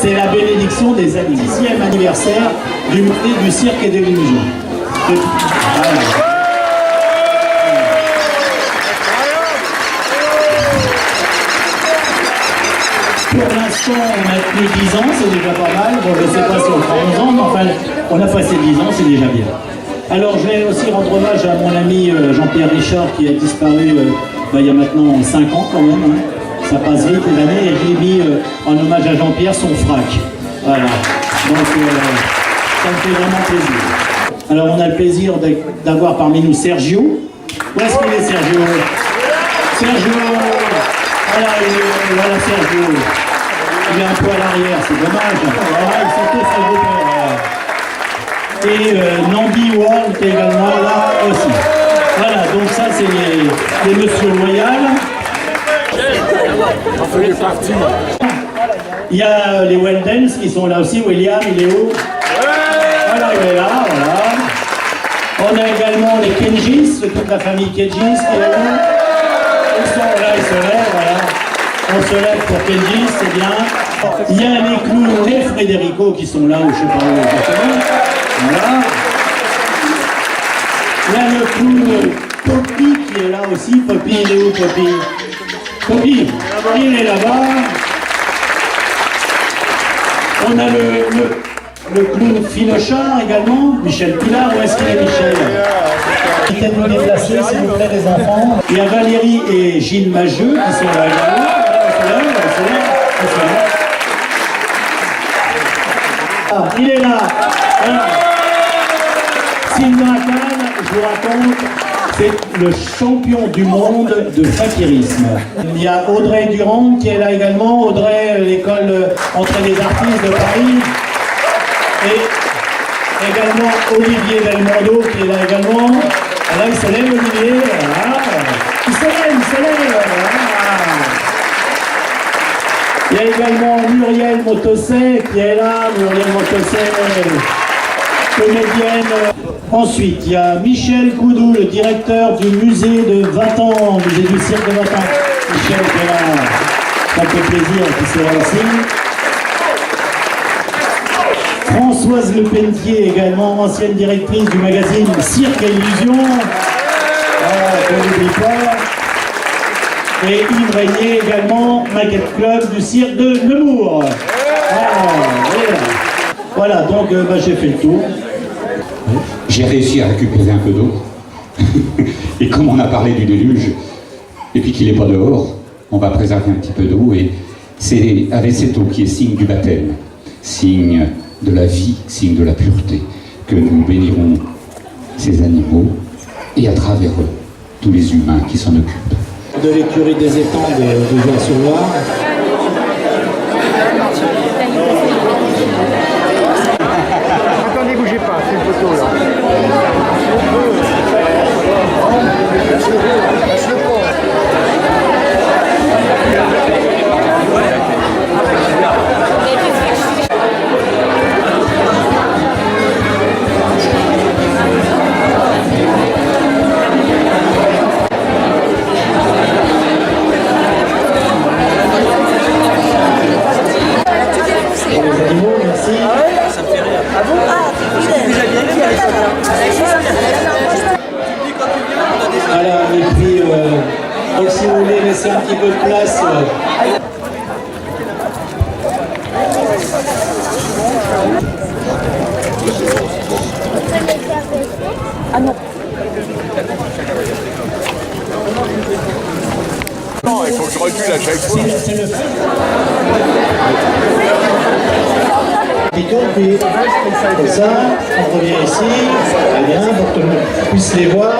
c'est la bénédiction des amis. 6e anniversaire du cirque et de l'illusion. Voilà. Pour l'instant, on a tenu 10 ans, c'est déjà pas mal. Bon, je ne sais pas si on fera 11 ans, mais enfin, on a passé 10 ans, c'est déjà bien. Alors, je vais aussi rendre hommage à mon ami Jean-Pierre Richard, qui a disparu il y a maintenant 5 ans quand même. Hein. Ça passe vite l'année, et j'ai mis en hommage à Jean-Pierre son frac. Voilà. Donc, ça me fait vraiment plaisir. Alors, on a le plaisir d'avoir parmi nous Sergio. Où est-ce qu'il est, Sergio? Sergio! Voilà, voilà Sergio. Il est un peu à l'arrière, c'est dommage. Voilà, il s'était fait repérer. Et Nambi Ward qui est également là aussi. Voilà, donc ça c'est les Monsieur Loyal. Il y a les Weldens qui sont là aussi. William, il est où? Voilà, il est là, voilà. On a également les Kenjis, toute la famille Kenjis qui est là. Ils sont là, ils se lèvent, voilà. On se lève pour Kenji, c'est bien. Il y a les clowns, les Frédérico qui sont là, ou je ne sais pas où exactement. Voilà. Il y a le clown Poppy qui est là aussi. Poppy, il est où, Poppy? Poppy, il est là-bas. On a le clown Phinochard également. Michel Pilar, où est-ce qu'il est, Michel? Peut-être nous déplacer, s'il vous plaît, les enfants. Il y a Valérie et Gilles Mageux qui sont là également. Ah, il est là. Sylvain Kahn, je vous raconte, c'est le champion du monde de fakirisme. Il y a Audrey Durand qui est là également. Audrey, l'école entrée des artistes de Paris. Et également Olivier Belmondo qui est là également. Là, il se lève, Olivier. Voilà. Il se lève, il se lève. Voilà. Il y a également Muriel Motosset qui est là. Muriel Motosset, comédienne. Ensuite, il y a Michel Coudou, le directeur du musée de 20 ans, musée du cirque de 20 ans. Michel qui est là. Ça fait plaisir qui c'est là aussi. Françoise Lepentier, également ancienne directrice du magazine Cirque et Illusion. On n'oublie pas. Et Yves Régnier également, Maquette Club du cirque de Nemours. Voilà, donc j'ai fait le tour. J'ai réussi à récupérer un peu d'eau. Et comme on a parlé du déluge, et puis qu'il n'est pas dehors, on va préserver un petit peu d'eau. Et c'est avec cette eau qui est signe du baptême, signe de la vie, signe de la pureté, que nous bénirons ces animaux et à travers eux, tous les humains qui s'en occupent. De l'écurie des étangs de Ville-sur-Loire. Attendez, bougez pas, c'est une photo là. Voilà, et puis, donc si vous voulez laisser un petit peu de place. Ah non. Non, il faut que je recule à chaque fois. C'est le fait. Puis, comme ça, on revient ici, très bien, pour que tout le monde puisse les voir.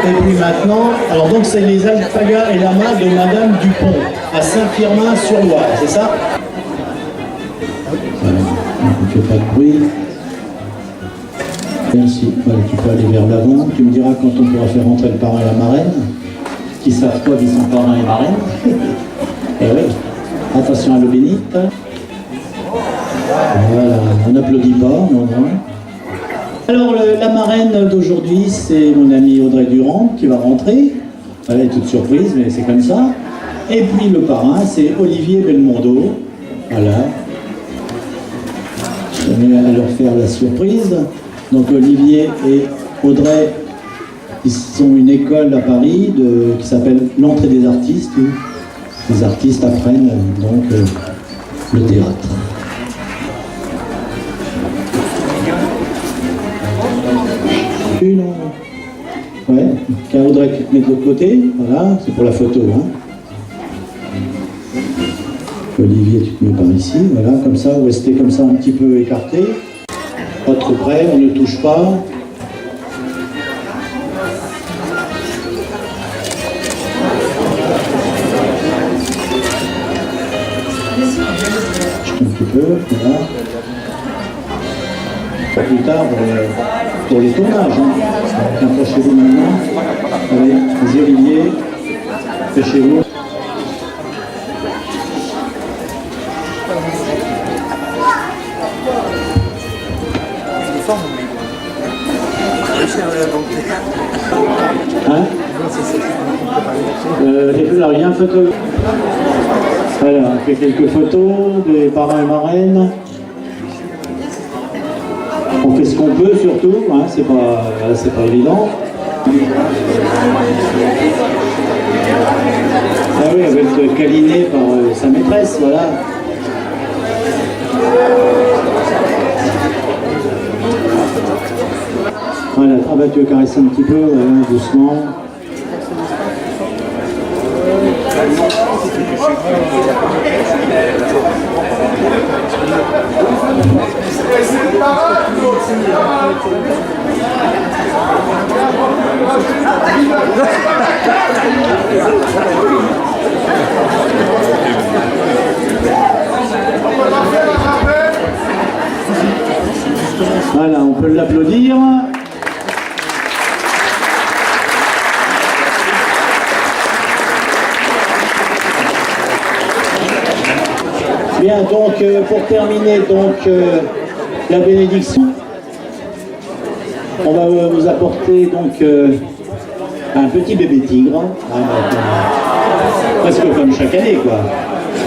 Et puis maintenant, alors donc c'est les alpagas et lamas de Madame Dupont, à Saint-Firmin-sur-Loire, c'est ça? Voilà, donc on ne fait pas de bruit. Merci, voilà, tu peux aller vers l'avant, tu me diras quand on pourra faire rentrer le parrain et la marraine, qui savent quoi qu'ils sont parrains et marraines. Et oui, attention à l'eau bénite. Voilà, on n'applaudit pas, non. Alors la marraine d'aujourd'hui, c'est mon amie Audrey Durand qui va rentrer. Elle est toute surprise, mais c'est comme ça. Et puis le parrain, c'est Olivier Belmondo. Voilà. Je tenais à leur faire la surprise. Donc Olivier et Audrey, ils ont une école à Paris qui s'appelle l'entrée des artistes, où les artistes apprennent donc le théâtre. Ouais, qu'un Audrey qui te met de l'autre côté, voilà, c'est pour la photo. Hein. Olivier, tu te mets par ici, voilà, comme ça, vous restez comme ça un petit peu écarté. Pas trop près, on ne touche pas. Un petit peu, voilà. Plus tard, pour les tournages, hein. Approchez-vous maintenant. Allez, vas-y Olivier, dépêchez-vous. Hein alors, il y a un photo. Voilà, on fait quelques photos des parrains et marraines. On fait ce qu'on peut surtout, hein, c'est pas évident. Ah oui, elle va être câlinée par sa maîtresse, voilà. Voilà, ah bah, tu veux caresser un petit peu, voilà, doucement. Voilà, on peut l'applaudir. Bien, donc pour terminer la bénédiction, on va vous apporter donc un petit bébé tigre, presque comme chaque année quoi,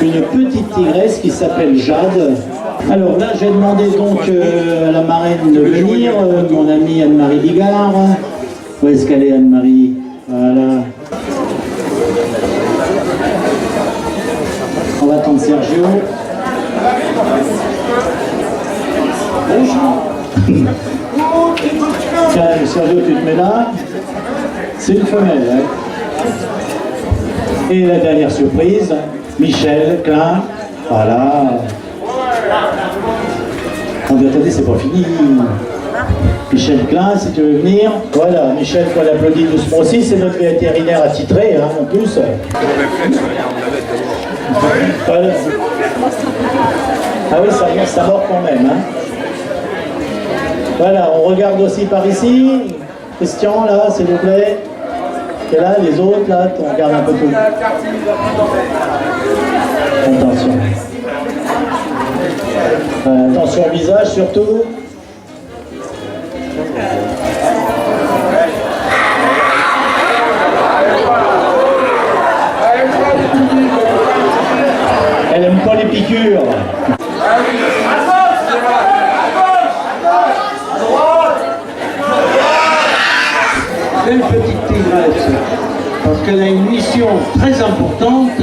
une petite tigresse qui s'appelle Jade. Alors là j'ai demandé donc à la marraine de venir, mon amie Anne-Marie Bigard. Où est-ce qu'elle est Anne-Marie? Voilà. On va attendre Sergio. Tiens, Sergio, tu te mets là. C'est une femelle. Hein. Et la dernière surprise, Michel Klein. Voilà. Attendez, c'est pas fini. Michel Klein, si tu veux venir. Voilà, Michel, faut l'applaudir doucement aussi. C'est notre vétérinaire attitré, hein, en plus. Voilà. Ah oui, ça mord quand même. Hein. Voilà, on regarde aussi par ici. Christian, là, s'il vous plaît. Et là, les autres, là, on regarde un peu tout. Attention. Attention au visage, surtout. Elle aime pas les piqûres. Belle petite tigresse, parce qu'elle a une mission très importante,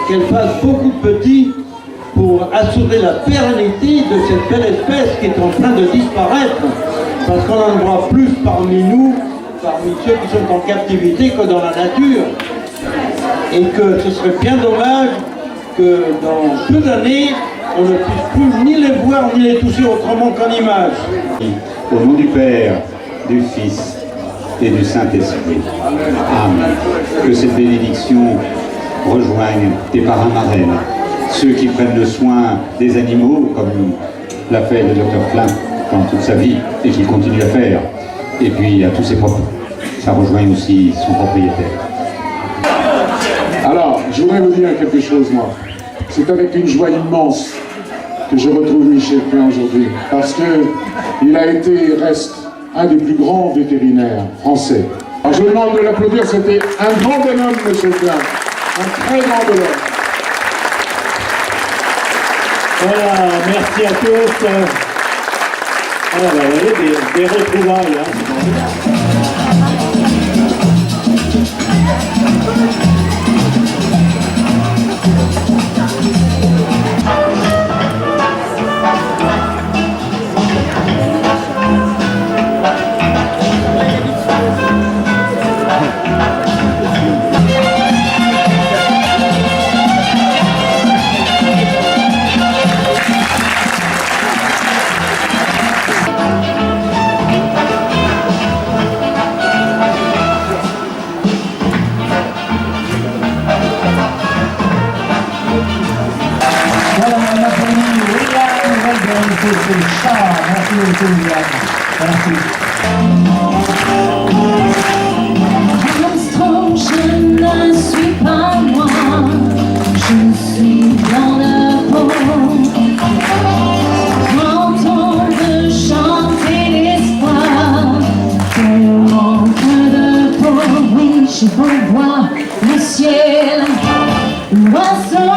qu'elle fasse beaucoup de petits pour assurer la pérennité de cette belle espèce qui est en train de disparaître, parce qu'on en voit plus parmi nous, parmi ceux qui sont en captivité que dans la nature, et que ce serait bien dommage que dans peu d'années, on ne puisse plus ni les voir ni les toucher autrement qu'en image. Au nom du Père, du Fils et du Saint-Esprit. Amen. Que cette bénédiction rejoigne tes parrains marraines, ceux qui prennent le soin des animaux, comme l'a fait le docteur Klein dans toute sa vie et qu'il continue à faire, et puis à tous ses propres. Ça rejoigne aussi son propriétaire. Alors, je voudrais vous dire quelque chose, moi. C'est avec une joie immense que je retrouve Michel Klein aujourd'hui, parce qu'il a été et reste un des plus grands vétérinaires français. Alors je vous demande de l'applaudir, c'était un grand bonhomme, Michel Klein. Un très grand bonheur. Voilà, merci à tous. Voilà, vous voyez, des retrouvailles. Voilà, on applaudit William Golden, c'est le chat. Merci beaucoup, William. Merci. Armstrong, je ne suis pas moi, je suis dans la peau. Quand on veut chanter l'espoir, on manque de peau. Oui, je revois le ciel, l'oiseau.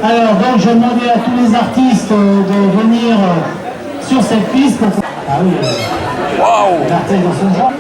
Alors, donc, je demandais à tous les artistes de venir sur cette piste pour... Ah oui, l'artiste dans son genre.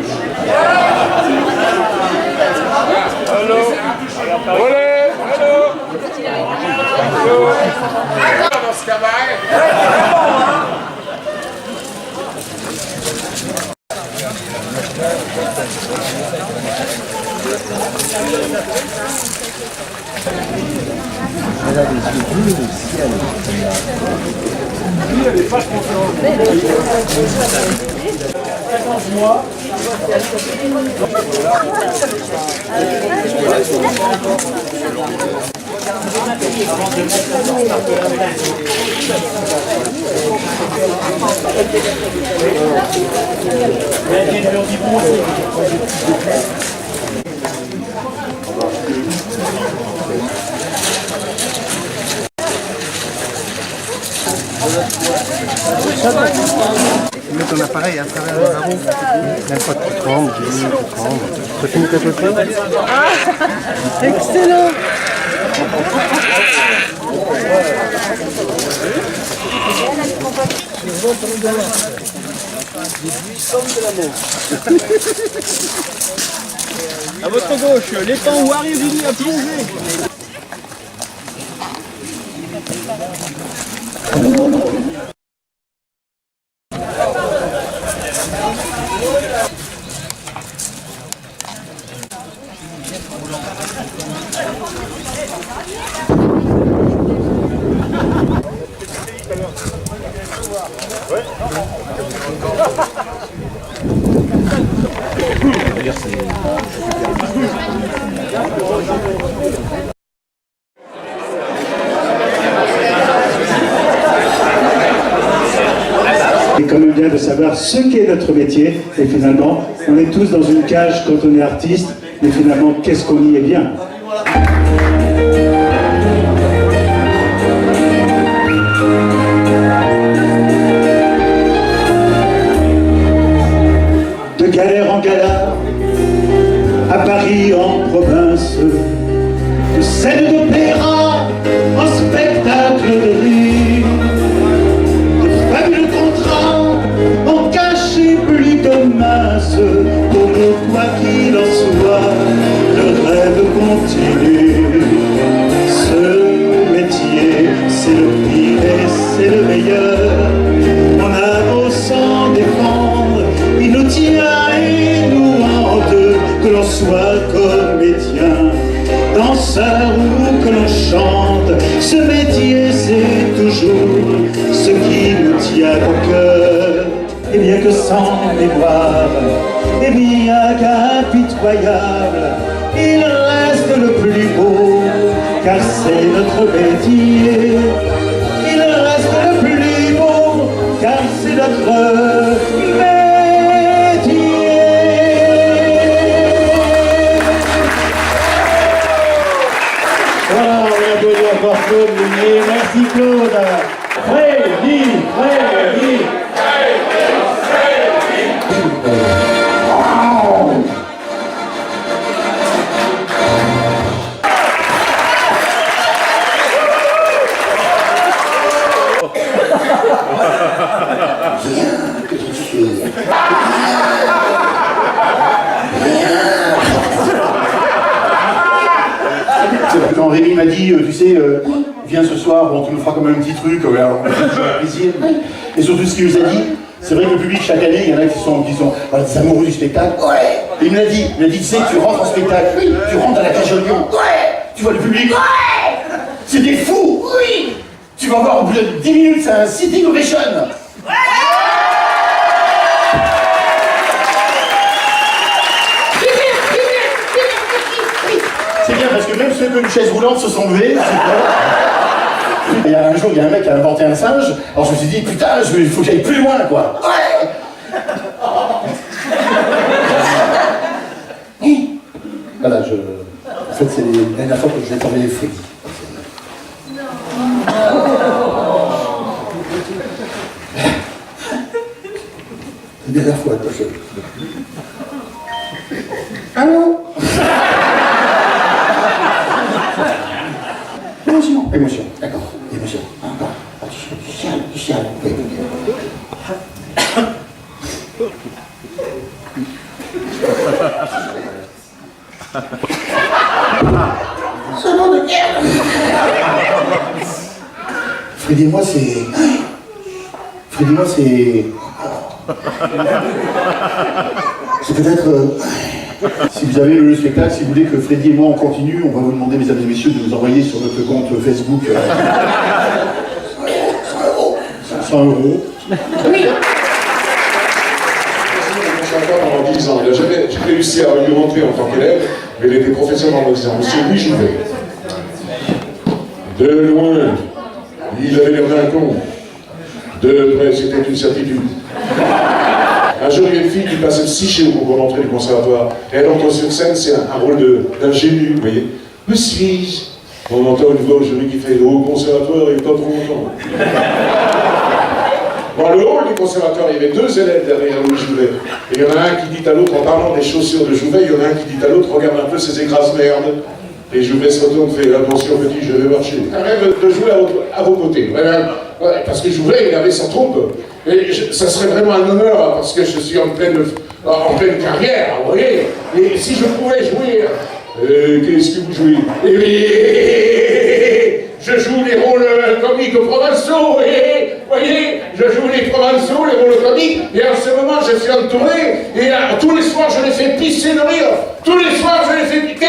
Tu mets ton appareil à travers le barreau. Même pas tu trembles, tu trembles. Ça finit ta photo. Excellent. À votre gauche, l'étang où Harry Houdini a plongé. C'est quand même bien de savoir ce qu'est notre métier, et finalement, on est tous dans une cage quand on est artiste, mais finalement, qu'est-ce qu'on y est bien? De galère en galère, à Paris, en province, de scène d'opéra, en spectacle de rire, de fabuleux contrats, en cachet plus de masse, pour nous, quoi qu'il en soit, le rêve continue. Ce métier, c'est le pire et c'est le meilleur, on a beau s'en défendre, il nous tient et nous hante, que l'on soit comédien, danseur ou que l'on chante, ce métier c'est toujours ce qui nous tient au cœur. Et bien que sans mémoire, et bien qu'impitoyable, il reste le plus beau, car c'est notre métier. Il reste le plus beau, car c'est notre métier. Voilà, on a donné encore Claude Meunier. Merci Claude. Freddy. Quand Rémi m'a dit, tu sais, viens ce soir, bon, tu nous feras quand même un petit truc, alors on fait toujours plaisir. Et surtout ce qu'il nous a dit, c'est vrai que le public chaque année, il y en a qui sont des amoureux du spectacle. Ouais. Et il me l'a dit, tu sais, tu rentres en spectacle, tu rentres à la Cage au Lion, tu vois le public, c'est des fous. Oui. Tu vas voir au bout de 10 minutes, c'est un sitting ovation. C'est bien parce que même ceux qui ont une chaise roulante se sont levés. Il y a un jour, il y a un mec qui a inventé un singe. Alors je me suis dit, putain, il faut que j'aille plus loin, quoi. Voilà, en fait, c'est la dernière fois que je vais travailler Freddy. La dernière fois, quoi, Allô? Émotion, d'accord, émotion. Encore, du ciel. Ce nom de guerre. Freddy et moi, c'est peut-être... Si vous avez le spectacle, si vous voulez que Freddy et moi on continue, on va vous demander, mesdames et messieurs, de nous envoyer sur notre compte Facebook 100 €. Oui. Pendant 10 ans, il n'a jamais réussi à lui rentrer en tant qu'élève, mais il était professeur en me disant, monsieur Louis Jouvet. De loin, il avait l'air d'un con. De près, c'était une certitude. Un jour, il y a une fille qui passait si chez vous pour l'entrée du conservatoire. Et elle entre sur scène, c'est un rôle d'ingénu, vous voyez. Me suis-je? On entend une voix aujourd'hui qui fait « au conservatoire, il n'est pas trop longtemps ». Dans le hall du conservatoire, il y avait 2 élèves derrière Louis Jouvet. Et il y en a un qui dit à l'autre, en parlant des chaussures de Jouvet, il y en a un qui dit à l'autre, regarde un peu ces écrases-merdes. Et je vais se retourner, fait attention petit, je vais marcher. Un rêve de jouer à vos côtés, vraiment. Ouais, parce que je voulais, il avait sa trompe. Et ça serait vraiment un honneur, hein, parce que je suis en pleine carrière, vous voyez. Et si je pouvais jouer, qu'est-ce que vous jouez? Eh bien, je joue les rôles comiques provençaux, vous voyez, je joue les provençaux, les rôles comiques, et en ce moment, je suis entouré, et tous les soirs, je les fais pisser de rire. Tous les soirs, je les fais pisser.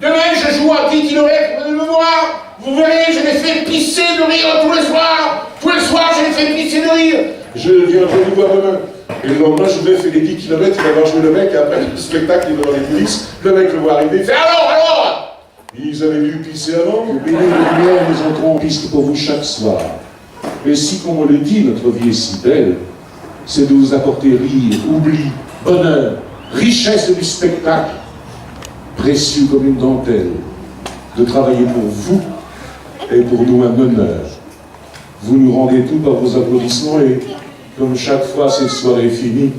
Demain, je joue à 10 km de me voir. Vous verrez, je les fais pisser de rire tous les soirs. Tous les soirs, je les fais pisser de rire. Je viendrai vous voir demain. Et le lendemain, je vais faire les 10 km, il va voir jouer le mec, et après le spectacle, il va dans les coulisses. Le mec le voit arriver, il fait alors ils avaient dû pisser avant. Au milieu de lumière, nous entrons en piste pour vous chaque soir. Et si, comme on le dit, notre vie est si belle, c'est de vous apporter rire, oubli, bonheur, richesse du spectacle, précieux comme une dentelle, de travailler pour vous et pour nous un honneur. Vous nous rendez tout par vos applaudissements et, comme chaque fois cette soirée est finie,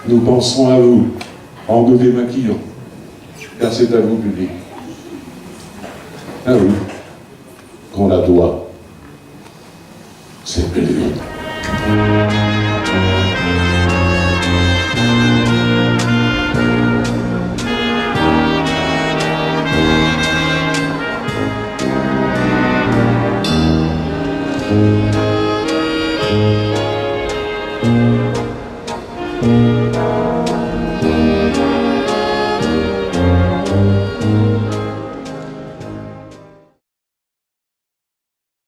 nous penserons à vous en nous démaquillant, car c'est à vous, public. Ah oui, qu'on la doit, cette belle vie.